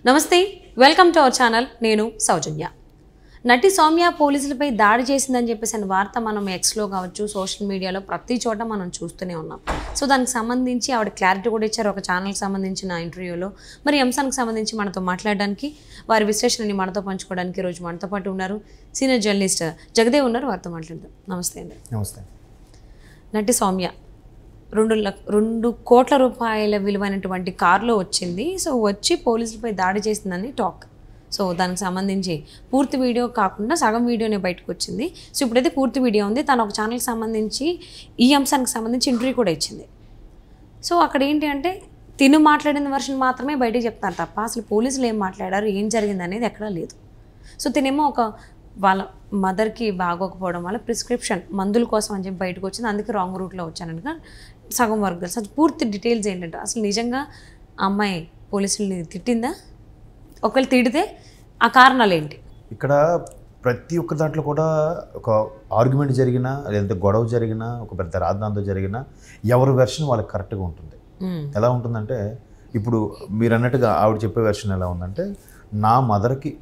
నమస్తే, welcome to our channel. నేను సౌజన్య. నటి సౌమ్య పోలీసులపై దాడి చేసిందని చెప్పేసి వార్త మనం ఎక్స్లో కావచ్చు, సోషల్ మీడియాలో ప్రతి చోట మనం చూస్తూనే ఉన్నాం. సో దానికి సంబంధించి ఆవిడ క్లారిటీ కూడా ఇచ్చారు ఒక ఛానల్కి సంబంధించిన ఇంటర్వ్యూలో. మరి అంశానికి సంబంధించి మనతో మాట్లాడడానికి, వారి విశ్లేషణని మనతో పంచుకోవడానికి ఈరోజు మనతో పాటు ఉన్నారు సీనియర్ జర్నలిస్ట్ జగదేవ్ ఉన్నారు. వారితో మాట్లాడదాం. నమస్తే అండి. నమస్తే. నటి సౌమ్య 2 కోట్ల రూపాయల విలువైనటువంటి కారులో వచ్చింది. సో వచ్చి పోలీసులపై దాడి చేసిందని టాక్. సో దానికి సంబంధించి పూర్తి వీడియో కాకుండా సగం వీడియోనే బయటకు వచ్చింది. సో ఇప్పుడైతే పూర్తి వీడియో ఉంది. తను ఒక ఛానల్కి సంబంధించి ఈ అంశానికి సంబంధించి ఇంటర్వ్యూ కూడా ఇచ్చింది. సో అక్కడ ఏంటి అంటే తిను మాట్లాడిన వర్షన్ మాత్రమే బయటకు చెప్తారు తప్ప అసలు పోలీసులు ఏం మాట్లాడారు, ఏం జరిగింది అనేది ఎక్కడా లేదు. సో తినేమో వాళ్ళ మదర్కి బాగోకపోవడం వల్ల ప్రిస్క్రిప్షన్ మందుల కోసం అని చెప్పి బయటకు వచ్చింది. అందుకే రాంగ్ రూట్లో వచ్చాననుక సగం వరకు తెలుసు. అది పూర్తి డీటెయిల్స్ ఏంటంటే అసలు నిజంగా ఆ అమ్మాయి పోలీసుల్ని తిట్టిందా, ఒకవేళ తిడితే ఆ కారణాలు ఏంటి? ఇక్కడ ప్రతి ఒక్క దాంట్లో కూడా ఒక ఆర్గ్యుమెంట్ జరిగినా, లేదంటే గొడవ జరిగినా, ఒక పెద్ద రాద్ధాంతం జరిగినా ఎవరి వెర్షన్ వాళ్ళకి కరెక్ట్గా ఉంటుంది. ఎలా ఉంటుందంటే ఇప్పుడు మీరు అన్నట్టుగా ఆవిడ చెప్పే వెర్షన్ ఎలా ఉందంటే, నా మదర్కి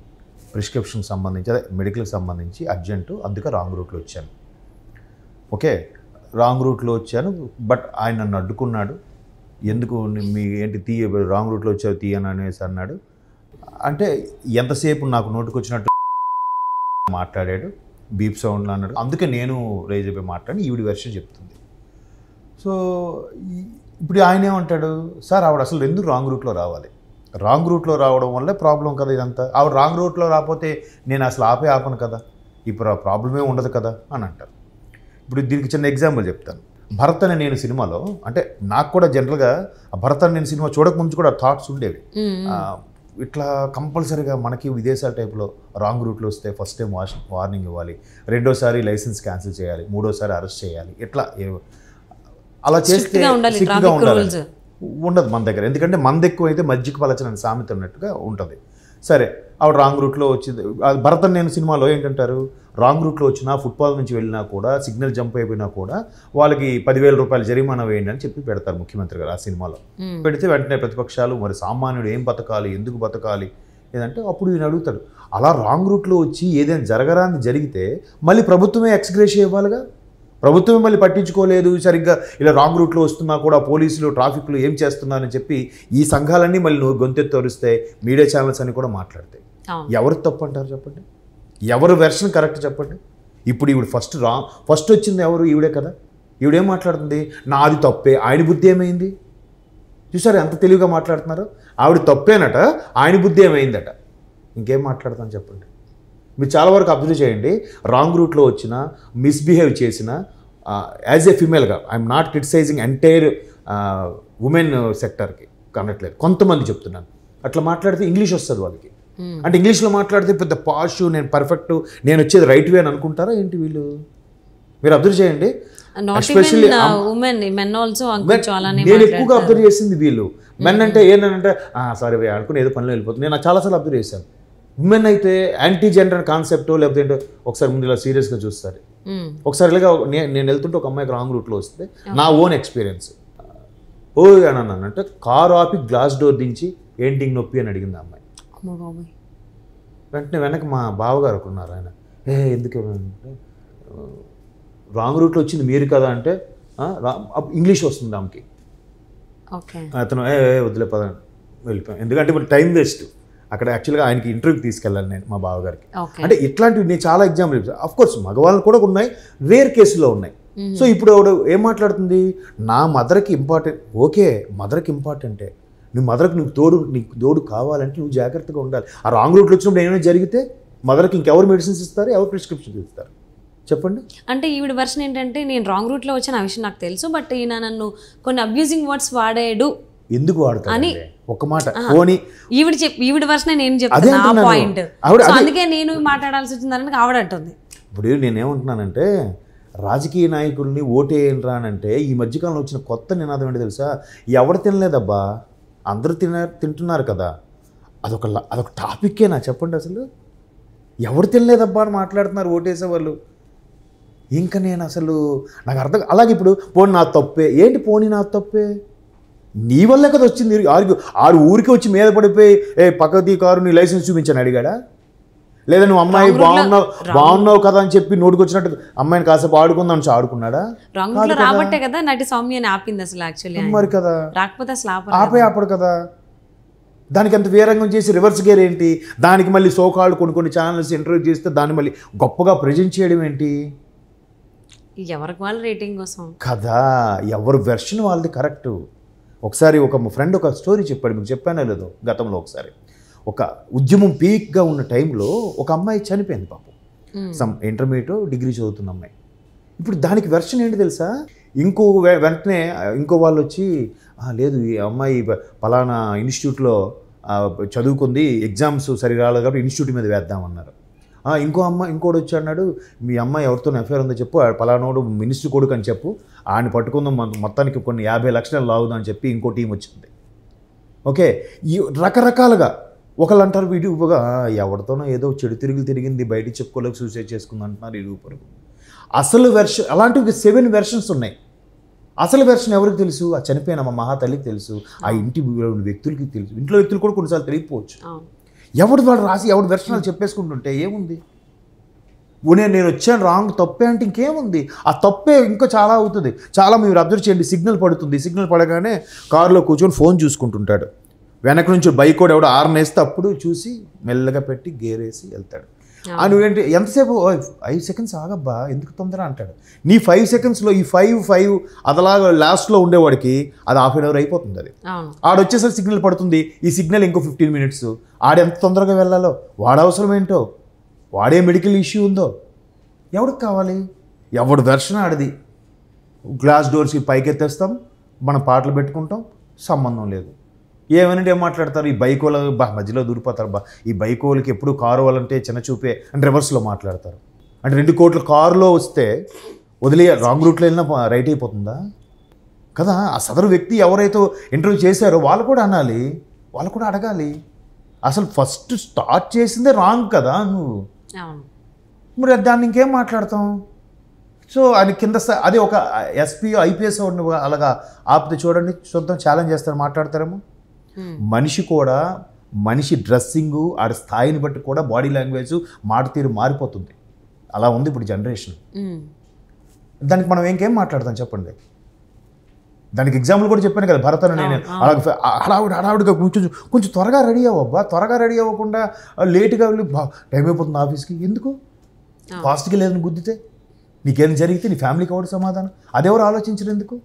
ప్రిస్క్రిప్షన్కి సంబంధించి, అదే మెడికల్కి సంబంధించి అర్జెంటు, అందుకే రాంగ్ రూట్లో వచ్చాను. ఓకే, రాంగ్ రూట్లో వచ్చాను, బట్ ఆయన నన్ను అడ్డుకున్నాడు. ఎందుకు మీ ఏంటి రాంగ్ రూట్లో వచ్చావు తీయని అనేసి అన్నాడు. అంటే ఎంతసేపు నాకు నోటికి వచ్చినట్టు మాట్లాడాడు, బీప్ సౌండ్లో అన్నాడు. అందుకే నేను రేజ్ అయిపోయి మాట్లాడి ఈవిడి వెర్షన్ చెప్తుంది. సో ఇప్పుడు ఆయన ఏమంటాడు, సార్ ఆవిడ అసలు ఎందుకు రాంగ్ రూట్లో రావాలి? రాంగ్ రూట్లో రావడం వల్లే ప్రాబ్లం కదా ఇదంతా. ఆవిడ రాంగ్ రూట్లో రాకపోతే నేను అసలు ఆపను కదా, ఇప్పుడు ఆ ప్రాబ్లమే ఉండదు కదా అని అంటారు. ఇప్పుడు దీనికి చిన్న ఎగ్జాంపుల్ చెప్తాను. భరత్ అనే నేను సినిమాలో, అంటే నాకు కూడా జనరల్గా ఆ భరత్ అనే నేను సినిమా చూడకముందు కూడా థాట్స్ ఉండేవి. ఇట్లా కంపల్సరీగా మనకి విదేశాల టైప్లో రాంగ్ రూట్లో వస్తే ఫస్ట్ టైం వార్నింగ్ ఇవ్వాలి, రెండోసారి లైసెన్స్ క్యాన్సిల్ చేయాలి, మూడోసారి అరెస్ట్ చేయాలి. ఇట్లా అలా చేస్తే స్ట్రిక్ట్గా ఉండాలి. ఉండదు మన దగ్గర, ఎందుకంటే మంది ఎక్కువ అయితే మజ్జిగ పలచనని సామెత ఉన్నట్టుగా ఉంటుంది. సరే, ఆవిడ రాంగ్ రూట్లో వచ్చింది. భరతన్ నేను సినిమాలో ఏంటంటారు, రాంగ్ రూట్లో వచ్చినా, ఫుట్పాల్ నుంచి వెళ్ళినా కూడా, సిగ్నల్ జంప్ అయిపోయినా కూడా వాళ్ళకి 10,000 రూపాయలు జరిమానా వేయండి అని చెప్పి పెడతారు ముఖ్యమంత్రి గారు ఆ సినిమాలో. పెడితే వెంటనే ప్రతిపక్షాలు మరి సామాన్యుడు ఏం బతకాలి, ఎందుకు బతకాలి ఏదంటే అప్పుడు ఈయన అడుగుతాడు, అలా రాంగ్ రూట్లో వచ్చి ఏదైనా జరగరాని జరిగితే మళ్ళీ ప్రభుత్వమే ఎక్స్గ్రేషియా ఇవ్వాలిగా. ప్రభుత్వం మళ్ళీ పట్టించుకోలేదు, సరిగ్గా ఇలా రాంగ్ రూట్లో వస్తున్నా కూడా పోలీసులు ట్రాఫిక్లు ఏం చేస్తున్నారని చెప్పి ఈ సంఘాలన్నీ మళ్ళీ గొంతెత్తి తరుస్తాయి, మీడియా ఛానల్స్ అన్ని కూడా మాట్లాడతాయి. ఎవరు తప్పు అంటారు చెప్పండి? ఎవరు వెర్షన్ కరెక్ట్ చెప్పండి? ఇప్పుడు ఈవిడ ఫస్ట్ వచ్చింది ఎవరు? ఈవిడే కదా. ఈవిడేం మాట్లాడుతుంది, నాది తప్పే, ఆయన బుద్ధి ఏమైంది? చూసారు ఎంత తెలివిగా మాట్లాడుతున్నారు. ఆవిడ తప్పేనట, ఆయన బుద్ధి ఏమైందట. ఇంకేం మాట్లాడతాను చెప్పండి? మీరు చాలా వరకు అబ్జర్వ్ చేయండి, రాంగ్ రూట్లో వచ్చిన, మిస్బిహేవ్ చేసిన, యాజ్ ఏ ఫిమేల్గా I'm not criticising entire women సెక్టర్కి కనట్లేదు, కొంతమంది చెప్తున్నాను. అట్లా మాట్లాడితే ఇంగ్లీష్ వస్తుంది వాళ్ళకి. అంటే ఇంగ్లీష్లో మాట్లాడితే పెద్ద పాష్, నేను పర్ఫెక్ట్, నేను వచ్చేది రైట్ వే అని అనుకుంటారా ఏంటి వీళ్ళు? మీరు అబ్జర్వ్ చేయండి. ఎస్పెషల్లీ నేను ఎక్కువగా అబ్జర్వ్ చేసింది వీళ్ళు. మెన్ అంటే ఏంటంటే సారీ వే అనుకుని ఏదో పనిలో వెళ్ళిపోతుంది. నేను చాలాసార్లు అబ్జర్వ్ చేశాను. ఉమెన్ అయితే యాంటీ జెండర్ కాన్సెప్ట్ లేకపోతే ఏంటో ఒకసారి ముందు ఇలా సీరియస్గా చూస్తారు. ఒకసారి ఇలాగా నేను వెళ్తుంటే ఒక అమ్మాయికి రాంగ్ రూట్లో వస్తే నా ఓన్ ఎక్స్పీరియన్స్, ఓ అని అన్నానంటే కారు ఆపి గ్లాస్ డోర్ దించి ఏంటి నొప్పి అని అడిగింది ఆ అమ్మాయి. వెంటనే వెనక మా బావగారు ఉన్నారు, ఆయన ఎందుకు అంటే రాంగ్ రూట్లో వచ్చింది మీరు కదా అంటే ఇంగ్లీష్ వస్తుంది ఆమెకి. అతను వదిలే పద వెళ్ళిపోయాను, ఎందుకంటే ఇప్పుడు టైం వేస్ట్. అక్కడ యాక్చువల్గా ఆయనకి ఇంటర్వ్యూకి తీసుకెళ్ళాలి నేను, మా బావగారికి. అంటే ఇట్లాంటివి నేను చాలా ఎగ్జాంపుల్ చెప్తాను. అఫ్కోర్స్ మగవాళ్ళు కూడా ఉన్నాయి, రేర్ కేసులో ఉన్నాయి. సో ఇప్పుడు ఏం మాట్లాడుతుంది, నా మదర్కి ఇంపార్టెంట్. ఓకే, మదర్కి ఇంపార్టెంటే, నువ్వు మదర్కి నీకు తోడు కావాలంటే నువ్వు జాగ్రత్తగా ఉండాలి. ఆ రాంగ్ రూట్లో వచ్చినప్పుడు ఏమైనా జరిగితే మదర్కి ఇంకెవరు మెడిసిన్స్ ఇస్తారు, ఎవరు ప్రిస్క్రిప్షన్స్ ఇస్తారు చెప్పండి? అంటే ఈవిడ వర్షన్ ఏంటంటే, నేను రాంగ్ రూట్లో వచ్చిన ఆ విషయం నాకు తెలుసు, బట్ ఈయన నన్ను కొన్ని అబ్యూజింగ్ వర్డ్స్ వాడాడు. ఎందుకు వాడతాను అని ఒక మాట పోనీ ఈవిడ వర్షన్ నేను చెప్తాను ఆ పాయింట్. అందుకే నేను మాట్లాడాల్సి వచ్చిందని ఆవిడ అంటుంది. ఇప్పుడు నేనేమంటున్నానంటే, రాజకీయ నాయకుల్ని ఓటేయండి రానంటే ఈ మధ్యకాలంలో వచ్చిన కొత్త నినాదం ఏంటో తెలుసా, ఎవరు తినలేదబ్బా అందరూ తింటున్నారు కదా. అదొక టాపిక్కేనా చెప్పండి? అసలు ఎవరు తినలేదబ్బా అని మాట్లాడుతున్నారు ఓటేసేవాళ్ళు. ఇంకా నేను అసలు నాకు అర్థం. అలాగే ఇప్పుడు పోనీ నా తప్పే ఏంటి, పోనీ నా తప్పే నీ వల్లే కదా వచ్చింది ఆడు ఊరికి వచ్చి మీద పడిపోయి పక్కది కారు నీ లైసెన్స్ చూపించని అడిగాడా? లేదా నువ్వు అమ్మాయి బాగున్నావు కదా అని చెప్పి నోటికి వచ్చినట్టు అమ్మాయిని కాసేపు ఆడుకుందాం ఆడుకున్నాడా? రాబట్టే కదా నటి సౌమ్యని ఆపింది అసలు యాక్చువల్లీ. మరి కదా రాకపోతే అసలు ఆపడు కదా. దానికి అంత వీరంగం చేసి రివర్స్ గేర్ ఏంటి? దానికి మళ్ళీ సోకాళ్ళు కొన్ని ఛానల్స్ ఇంటర్వ్యూ చేస్తే దాన్ని మళ్ళీ గొప్పగా ప్రజెంట్ చేయడం ఏంటి? ఎవరికి వాళ్ళ రేటింగ్ కోసం కదా. ఎవరు వెర్షన్ వాళ్ళది కరెక్ట్. ఒకసారి ఒక ఫ్రెండ్ ఒక స్టోరీ చెప్పాడు, మీకు చెప్పానో లేదో గతంలో. ఒకసారి ఒక ఉద్యమం పీక్గా ఉన్న టైంలో ఒక అమ్మాయి చనిపోయింది పాపం. సమ్ ఇంటర్మీడియట్ డిగ్రీ చదువుతున్న అమ్మాయి. ఇప్పుడు దానికి వెర్షన్ ఏంటి తెలుసా? వెంటనే ఇంకో వాళ్ళు వచ్చి లేదు ఈ అమ్మాయి పలానా ఇన్స్టిట్యూట్లో చదువుకుంది, ఎగ్జామ్స్ సరిగా రాలేదు కాబట్టి ఇన్స్టిట్యూట్ మీద వేద్దామన్నారు. ఇంకోటి వచ్చి అన్నాడు మీ అమ్మాయి ఎవరితో అఫేర్ ఉందో చెప్పు, పలానోడు మినిస్టర్ కొడుకు అని చెప్పు, ఆయన పట్టుకుందాం మొత్తానికి కొన్ని 50 లక్షలు లాగుదాం అని చెప్పి ఇంకో టీం వచ్చింది. ఓకే, ఈ రకరకాలుగా ఒకళ్ళు అంటారు వీడియోగా ఎవరితోనో ఏదో చెడు తిరిగింది బయటికి చెప్పుకోలేక సూసైడ్ చేసుకుంది అంటున్నారు ఇరుగు పొరుగు. అసలు వెర్షన్ అలాంటివి 7 వెర్షన్స్ ఉన్నాయి. అసలు వెర్షన్ ఎవరికి తెలుసు? ఆ చనిపోయిన మా మహాతల్లికి తెలుసు, ఆ ఇంటి వ్యక్తులకి తెలుసు, ఇంట్లో వ్యక్తులు కూడా కొన్నిసార్లు తెలియకపోవచ్చు. ఎవడు వాడు రాసి ఎవడు వెర్షనాలు చెప్పేసుకుంటుంటే ఏముంది? నేను వచ్చాను రాంగ్ తప్పే అంటే ఇంకేముంది? ఆ తప్పే ఇంకా చాలా అవుతుంది. చాలా మీరు అబ్జర్వ్ చేయండి, సిగ్నల్ పడుతుంది, సిగ్నల్ పడగానే కారులో కూర్చొని ఫోన్ చూసుకుంటుంటాడు, వెనక నుంచి బైక్ కూడా ఎవడో ఆర్న్ వేస్తే అప్పుడు చూసి మెల్లగా పెట్టి గేరేసి వెళ్తాడు. నువ్వేంటి ఎంతసేపు 5 సెకండ్స్ ఆగబ్బా ఎందుకు తొందర అంటాడు. నీ 5 సెకండ్స్లో ఈ 5 అదలాగా లాస్ట్లో ఉండేవాడికి అది ½ an hour అయిపోతుంది. అది ఆడొచ్చేసరికి సిగ్నల్ పడుతుంది, ఈ సిగ్నల్ ఇంకో 15 minutes. ఆడెంత తొందరగా వెళ్ళాలో, వాడు అవసరం ఏంటో, వాడే మెడికల్ ఇష్యూ ఉందో ఎవడికి కావాలి? ఎవడు దర్శనం ఆడిది. గ్లాస్ డోర్స్కి పైకెత్తేస్తాం, మనం పాటలు పెట్టుకుంటాం, సంబంధం లేదు. ఏమనంటే ఏం మాట్లాడతారు, ఈ బైక్ వాళ్ళ మధ్యలో దూరిపోతారు. ఈ బైక్ వాళ్ళకి ఎప్పుడు కారు వాళ్ళంటే చిన్న చూపే అని రివర్స్లో మాట్లాడతారు. అంటే 2 కోట్ల కారులో వస్తే వదిలే రాంగ్ రూట్లో వెళ్ళినా రైట్ అయిపోతుందా కదా? ఆ సదరు వ్యక్తి ఎవరైతే ఇంటర్వ్యూ చేశారో వాళ్ళు కూడా అనాలి, వాళ్ళు కూడా అడగాలి. అసలు ఫస్ట్ స్టార్ట్ చేసిందే రాంగ్ కదా నువ్వు, మరి దాన్ని ఇంకేం మాట్లాడతాం? సో అది కింద అదే ఒక ఎస్పీ ఐపీఎస్ అలాగా ఆపితే చూద్దాం ఛాలెంజ్ చేస్తారు, మాట్లాడతారేమో. మనిషి కూడా మనిషి డ్రెస్సింగు ఆడి స్థాయిని బట్టి కూడా బాడీ లాంగ్వేజ్ మాట తీరు మారిపోతుంది. అలా ఉంది ఇప్పుడు జనరేషన్. దానికి మనం ఇంకేం మాట్లాడతాం చెప్పండి? దానికి ఎగ్జాంపుల్ కూడా చెప్పాను కదా, భరత్ అని. నేను హడావుడిగా కొంచెం త్వరగా రెడీ అవ్వబ్బా, త్వరగా రెడీ అవ్వకుండా లేట్గా వెళ్ళి టైం అయిపోతుంది ఆఫీస్కి. ఎందుకు ఫాస్ట్గా లేదని గుద్దితే నీకేం జరిగితే నీ ఫ్యామిలీకి ఎవరు సమాధానం? అదెవరు ఆలోచించరు ఎందుకు?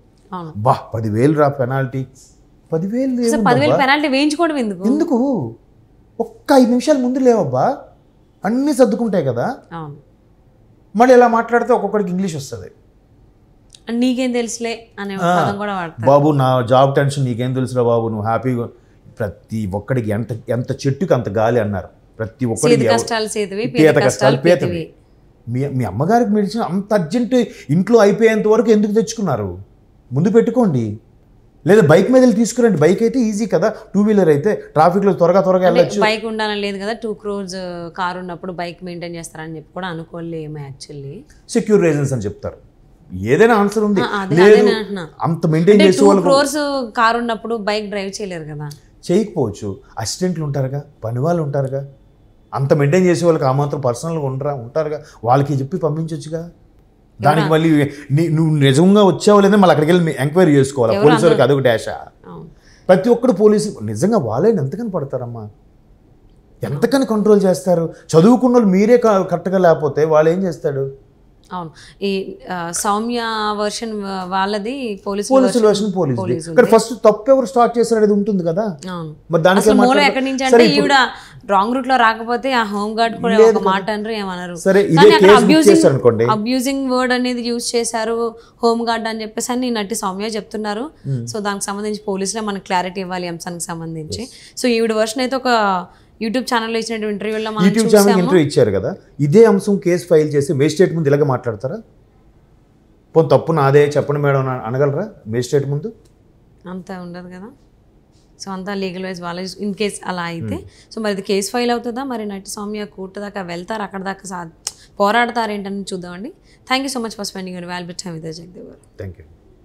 10,000 రా పెనాల్టీ. 10,000 పెనాల్టీ వేయించుకోవడం ఎందుకు? ఒక్క 5 నిమిషాల ముందు లేవబ్బా, అన్నీ సర్దుకుంటాయి కదా. మళ్ళీ ఇలా మాట్లాడితే ఒక్కొక్కడికి ఇంగ్లీష్ వస్తుంది. నీకేం తెలుసులే అనే పదం కూడా వాడతారు. బాబు నా జాబ్ టెన్షన్ నీకేం తెలుసురా బాబు, నువ్వు హ్యాపీగా. ప్రతి ఒక్కడికి ఎంత చెట్టుకి అంత గాలి అన్నారు. ప్రతి ఒక్కరికి కష్టాలు పేతవి. మీ అమ్మగారికి మెడిసిన్ అంత అర్జెంట్ ఇంట్లో అయిపోయేంత వరకు ఎందుకు తెచ్చుకున్నారు? ముందు పెట్టుకోండి, లేదా బైక్ మీద వెళ్ళి తీసుకురండి. బైక్ అయితే ఈజీ కదా, 2 వీలర్ అయితే ట్రాఫిక్లో త్వరగా వెళ్ళచ్చు. బైక్ ఉండాలని లేదు కదా, 2 crores కార్ ఉన్నప్పుడు బైక్ మెయింటైన్ చేస్తారని చెప్పి కూడా అనుకోలేము. యాక్చువల్లీ సెక్యూర్ రీజన్స్ అని చెప్తారు. ఏదైనా ఆన్సర్ ఉంది, అంత మెయింటైన్ చేసే వాళ్ళు 2 crores కార్ ఉన్నప్పుడు బైక్ డ్రైవ్ చేయలేరు కదా. చేయకపోవచ్చు, అసిస్టెంట్లు ఉంటారుగా, పని వాళ్ళు ఉంటారుగా, అంత మెయింటైన్ చేసే వాళ్ళకి ఆ మాత్రం పర్సనల్గా ఉంటారుగా, వాళ్ళకి చెప్పి పంపించవచ్చుగా. దానికి మళ్ళీ నువ్వు నిజంగా వచ్చావో లేదా మళ్ళీ అక్కడికి వెళ్ళి ఎంక్వైరీ చేసుకోవాలి. పోలీసు వాళ్ళకి అదొక డాషా. ప్రతి ఒక్కడు పోలీసు నిజంగా వాళ్ళని ఎంతకని పడతారమ్మా, ఎంతకని కంట్రోల్ చేస్తారు? చదువుకున్న వాళ్ళు మీరే కరెక్ట్గా లేకపోతే వాళ్ళు ఏం చేస్తాడు? అవును, ఈ సౌమ్య వర్షన్ వాళ్ళది పోలీసు వర్షన్ పోలీసు. ఫస్ట్ తప్పు ఎవరు స్టార్ట్ చేశారు అనేది ఉంటుంది కదా. మరి దానికి మూలం ఎక్కడి నుంచి అంటే ఈవిడ రాంగ్ రూట్ లో రాకపోతే ఆ హోమ్ గార్డ్ కూడా ఒక మాట అనరు, ఏమన్నారు. అబ్యూజింగ్ వర్డ్ అనేది యూజ్ చేశారు హోమ్ గార్డ్ అని చెప్పేసి అని నటి సౌమ్య చెప్తున్నారు. సో దానికి సంబంధించి పోలీసులే మనకు క్లారిటీ ఇవ్వాలి అంశానికి సంబంధించి. సో ఈవిడ వర్షన్ అయితే ఒక యూట్యూబ్ ఛానల్లో ఇచ్చిన ఇంటర్వ్యూలో యూట్యూబ్ ఛానల్ ఇంటర్వ్యూ ఇచ్చారు కదా, ఇదే అంశం కేసు ఫైల్ చేసి మేజిస్ట్రేట్ ముందు ఇలాగ మాట్లాడతారా? పోనీ తప్పు నాదే చెప్పండి మేడం అనగలరా మేజిస్ట్రేట్ ముందు? అంతా ఉండదు కదా. సో అంతా లీగల్ వైజ్ వాళ్ళ ఇన్ కేస్ అలా అయితే సో మరి ఇది కేసు ఫైల్ అవుతుందా, మరి నటి సౌమ్య కోర్టు దాకా వెళ్తారు, అక్కడ దాకా పోరాడతారు ఏంటని చూద్దామండి. Thank you so much for spending your valuable time with Jagdev garu. Thank you.